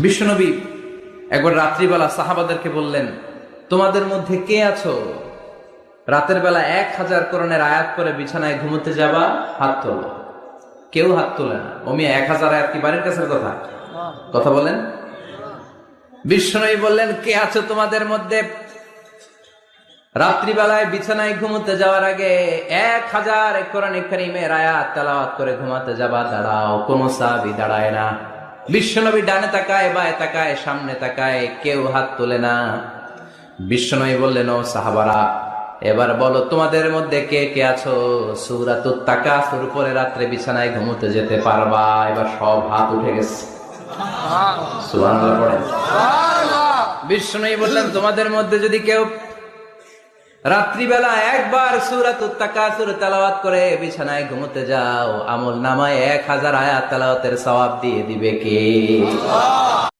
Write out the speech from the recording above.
বিশ্বনবী একবার রাত্রিবেলা সাহাবাদেরকে বললেন, তোমাদের মধ্যে কে আছো রাতের বেলা 1000 কোরআনের আয়াত করে বিছানায় ঘুমোতে যাবা? হাত তোলো। কেউ হাত তোলে না। ওমি 1000 আয়াত কি বাড়ির কাছের কথা? কথা বলেন। বিশ্বনবী বললেন, কে আছো তোমাদের মধ্যে রাত্রিবেলায় বিছানায় ঘুমোতে যাওয়ার আগে 1000 কোরআনে কারীমের আয়াত তেলাওয়াত করে ঘুমাতে যাবা? দাঁড়াও। কোন সাহাবী দাঁড়ায় না। বিশ্বনবী ডানে তাকায়, বায়ে তাকায়, সামনে তাকায়, কেউ হাত তোলে না। বিশ্বনবী বললেন, ও সাহাবারা, এবার বলো তোমাদের মধ্যে কে কে আছো সূরাতুত তাকাসুর পরে রাত্রে বিছানায় ঘুমোতে যেতে পারবা? এবার সব হাত উঠে গেছে। সুবহানাল্লাহ পড়েন। বিশ্বনবী বললেন, তোমাদের মধ্যে যদি কেউ রাত্রিবেলা একবার সূরাতুত তাকাসুর তেলাওয়াত করে বিছানায় ঘুমোতে যাও, আমল নামায় 1000 আয়াত তেলাওয়াতের সওয়াব দিয়ে দিবে কে?